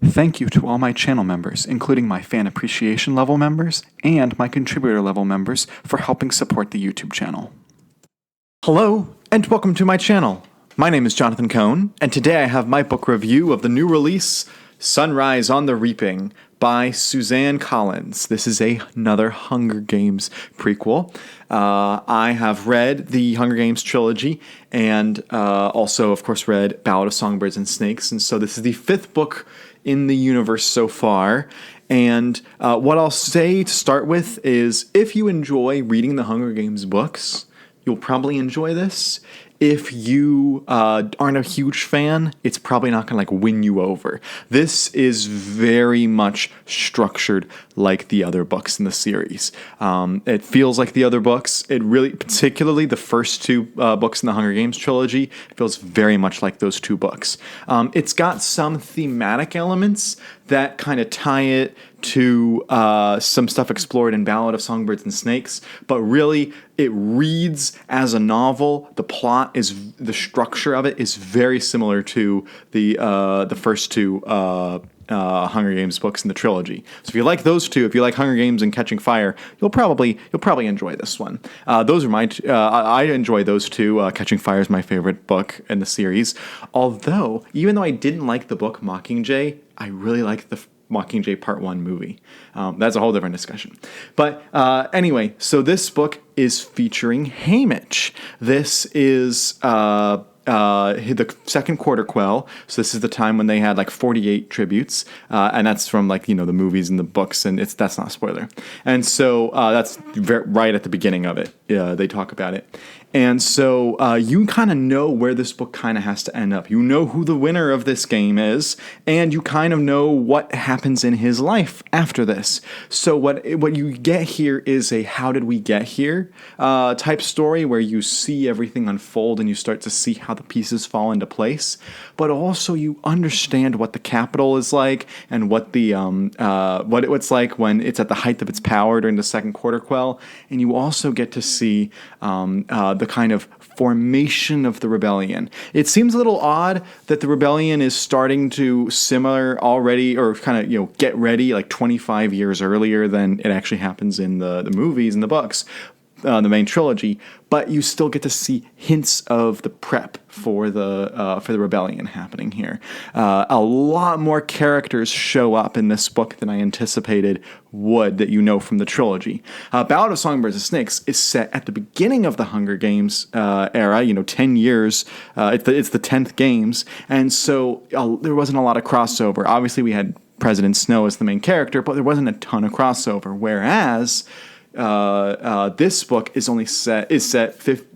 Thank you to all my channel members, including my fan appreciation level members and my contributor level members, for helping support the YouTube channel. Hello, and welcome to my channel. My name is Jonathan Cohn, and today I have my book review of the new release, Sunrise on the Reaping, by Suzanne Collins. This is another Hunger Games prequel. I have read the Hunger Games trilogy and also, of course, read Ballad of Songbirds and Snakes, and so this is the fifth book in the universe so far. And what I'll say to start with is, if you enjoy reading the Hunger Games books, you'll probably enjoy this. If you aren't a huge fan, it's probably not going to win you over. This is very much structured like the other books in the series. It feels like the other books. It really, particularly the first two books in the Hunger Games trilogy, feels very much like those two books. It's got some thematic elements that kind of tie it to some stuff explored in Ballad of Songbirds and Snakes, but really it reads as a novel. The structure of it is very similar to the first two Hunger Games books in the trilogy. So if you like those two, if you like Hunger Games and Catching Fire, you'll probably enjoy this one. Those are I enjoy those two. Catching Fire is my favorite book in the series. Although, even though I didn't like the book Mockingjay, I really like the Mockingjay Part 1 movie. That's a whole different discussion. But anyway, so this book is featuring Haymitch. This is the second quarter quell. So this is the time when they had 48 tributes, and that's from the movies and the books, and that's not a spoiler. And so that's right at the beginning of it. They talk about it. And so you kind of know where this book kind of has to end up. You know who the winner of this game is, and you kind of know what happens in his life after this. So what you get here is a how did we get here type story, where you see everything unfold and you start to see how the pieces fall into place. But also you understand what the Capitol is like, and what the what it's like when it's at the height of its power during the second quarter quell. And you also get to see the kind of formation of the rebellion. It seems a little odd that the rebellion is starting to simmer already, or kind of get ready 25 years earlier than it actually happens in the movies and the books, the main trilogy. But you still get to see hints of the prep for the rebellion happening here. A lot more characters show up in this book than I anticipated would, that you know from the trilogy. Ballad of Songbirds and Snakes is set at the beginning of the Hunger Games era. 10 years. It's the 10th games, and so there wasn't a lot of crossover. Obviously, we had President Snow as the main character, but there wasn't a ton of crossover. Whereas this book is set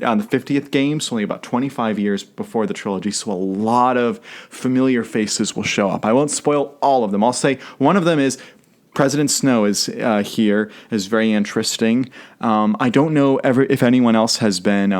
on the 50th game, so only about 25 years before the trilogy, so a lot of familiar faces will show up. I won't spoil all of them. I'll say one of them is President Snow is here, is very interesting. I don't know if anyone else has been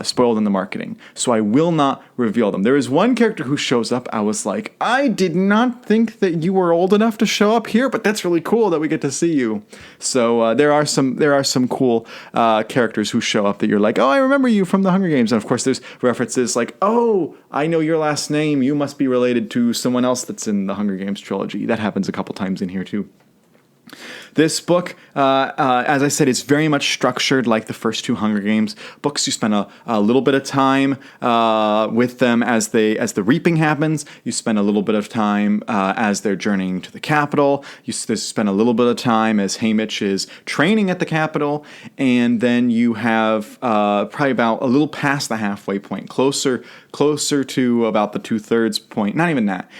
spoiled in the marketing, so I will not reveal them. There is one character who shows up. I was like, I did not think that you were old enough to show up here, but that's really cool that we get to see you. So there are some cool characters who show up that you're like, oh, I remember you from the Hunger Games. And of course, there's references like, oh, I know your last name. You must be related to someone else that's in the Hunger Games trilogy. That happens a couple times in here too. This book, as I said, is very much structured like the first two Hunger Games books. You spend a little bit of time with them as the reaping happens. You spend a little bit of time as they're journeying to the Capitol. You spend a little bit of time as Haymitch is training at the Capitol, and then you have probably about a little past the halfway point, closer to about the 2/3 point. Not even that.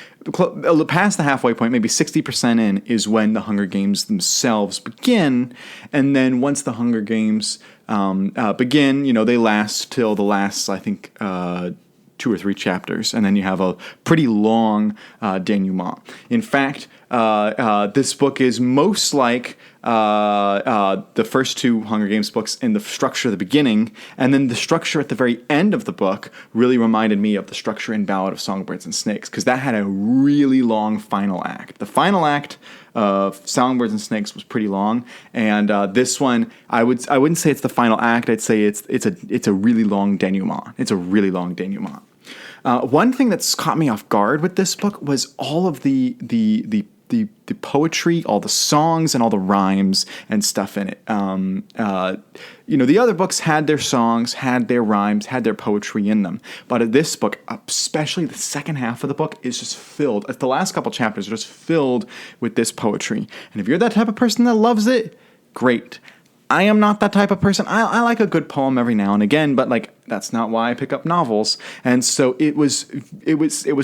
Past the halfway point, maybe 60% in, is when the Hunger Games themselves begin. And then once the Hunger Games begin, they last till the last, I think, 2 or 3 chapters. And then you have a pretty long denouement. In fact, this book is most like the first two Hunger Games books in the structure at the beginning, and then the structure at the very end of the book really reminded me of the structure in Ballad of Songbirds and Snakes, because that had a really long final act. The final act of Songbirds and Snakes was pretty long, and this one, I wouldn't say it's the final act. I'd say it's a really long denouement. It's a really long denouement. One thing that's caught me off guard with this book was all of the poetry, all the songs, and all the rhymes and stuff in it. The other books had their songs, had their rhymes, had their poetry in them. But this book, especially the second half of the book, is just filled. The last couple chapters are just filled with this poetry. And if you're that type of person that loves it, great. I am not that type of person. I like a good poem every now and again, but that's not why I pick up novels. And so it was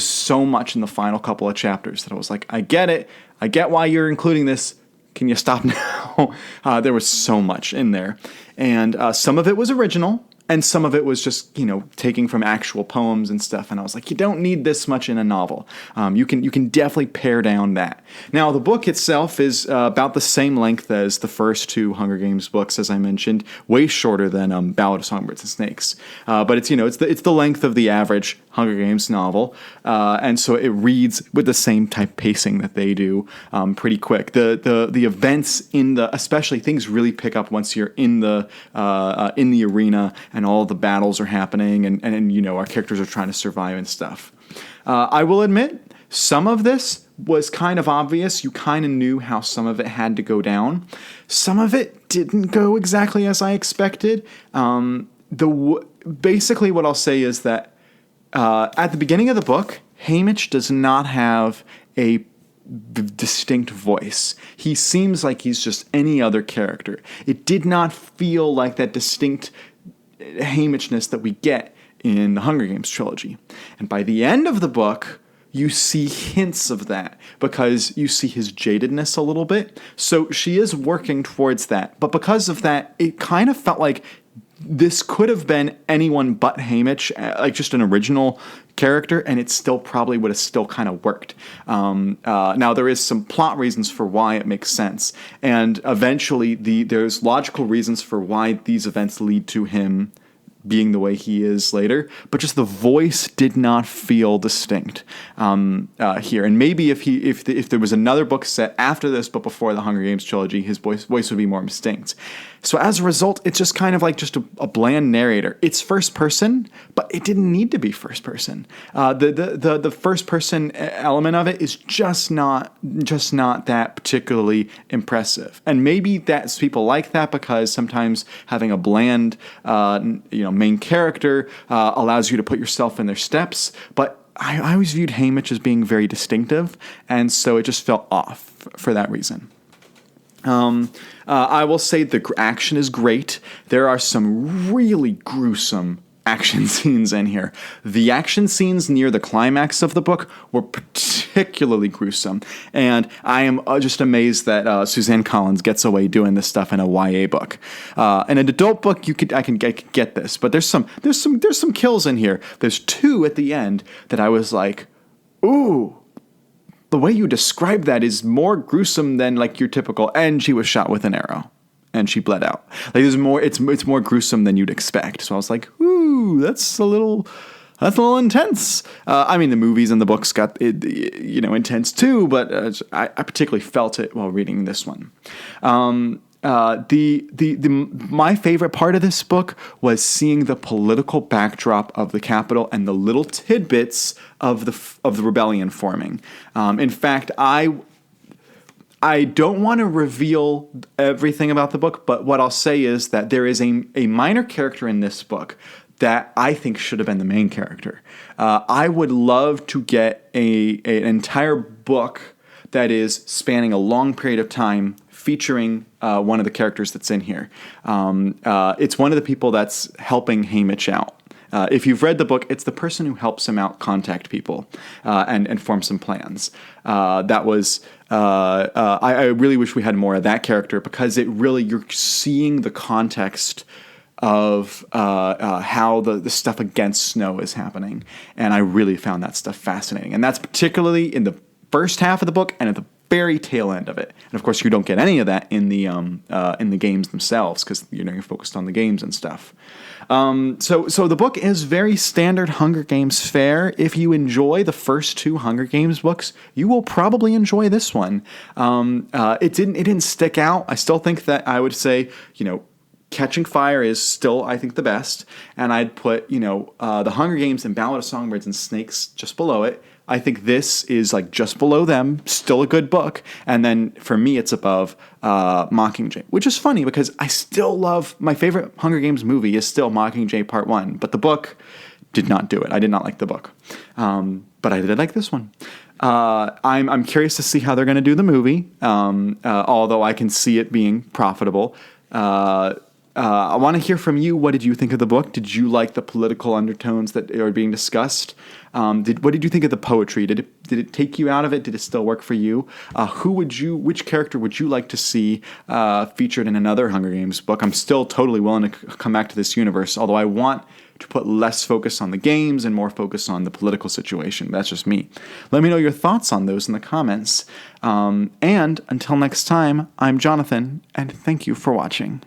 so much in the final couple of chapters that I was like, I get it. I get why you're including this. Can you stop now? There was so much in there. And some of it was original, and some of it was just, taking from actual poems and stuff. And I was like, you don't need this much in a novel. You can definitely pare down that. Now, the book itself is about the same length as the first two Hunger Games books, as I mentioned, way shorter than Ballad of Songbirds and Snakes. But it's the length of the average Hunger Games novel, and so it reads with the same type pacing that they do, pretty quick. The events especially things really pick up once you're in the arena and all the battles are happening, and our characters are trying to survive and stuff. I will admit, some of this was kind of obvious. You kind of knew how some of it had to go down. Some of it didn't go exactly as I expected. Basically, what I'll say is that at the beginning of the book, Haymitch does not have a distinct voice. He seems like he's just any other character. It did not feel like that distinct Haymitchness that we get in the Hunger Games trilogy. And by the end of the book, you see hints of that because you see his jadedness a little bit. So she is working towards that. But because of that, it kind of felt like this could have been anyone but Haymitch, like just an original character, and it still probably would have still kind of worked. Now, there is some plot reasons for why it makes sense, and eventually there's logical reasons for why these events lead to him being the way he is later, but just the voice did not feel distinct here. And maybe if there was another book set after this but before the Hunger Games trilogy, his voice would be more distinct. So as a result, it's just kind of like just a bland narrator. It's first person, but it didn't need to be first person. The first person element of it is just not that particularly impressive. And maybe that's people like that because sometimes having a bland main character allows you to put yourself in their steps. But I always viewed Haymitch as being very distinctive, and so it just felt off for that reason. I will say the action is great. There are some really gruesome action scenes in here. The action scenes near the climax of the book were particularly gruesome, and I am just amazed that Suzanne Collins gets away doing this stuff in a YA book. In an adult book, I can get this, but there's some kills in here. There's two at the end that I was like, ooh. The way you describe that is more gruesome than like your typical, and she was shot with an arrow and she bled out. Like it's more gruesome than you'd expect. So I was like, ooh, that's a little intense. I mean, the movies and the books got intense too, but I particularly felt it while reading this one. My favorite part of this book was seeing the political backdrop of the Capitol and the little tidbits of the rebellion forming. In fact, I don't want to reveal everything about the book, but what I'll say is that there is a minor character in this book that I think should have been the main character. I would love to get an entire book that is spanning a long period of time featuring one of the characters that's in here. It's one of the people that's helping Haymitch out. If you've read the book, it's the person who helps him out contact people and form some plans. I really wish we had more of that character because you're seeing the context of how the stuff against Snow is happening. And I really found that stuff fascinating. And that's particularly in the first half of the book and at the very tail end of it. And of course, you don't get any of that in the games themselves because you're focused on the games and stuff. So the book is very standard Hunger Games fare. If you enjoy the first two Hunger Games books, you will probably enjoy this one. It didn't stick out. I still think that I would say, Catching Fire is still, I think, the best. And I'd put, The Hunger Games and Ballad of Songbirds and Snakes just below it. I think this is like just below them, still a good book. And then for me, it's above Mockingjay, which is funny because I still love, my favorite Hunger Games movie is still Mockingjay Part 1. But the book did not do it. I did not like the book. But I did like this one. I'm curious to see how they're going to do the movie, although I can see it being profitable. I want to hear from you. What did you think of the book? Did you like the political undertones that are being discussed? What did you think of the poetry? Did it take you out of it? Did it still work for you? Which character would you like to see featured in another Hunger Games book? I'm still totally willing to come back to this universe, although I want to put less focus on the games and more focus on the political situation. That's just me. Let me know your thoughts on those in the comments. And until next time, I'm Jonathan, and thank you for watching.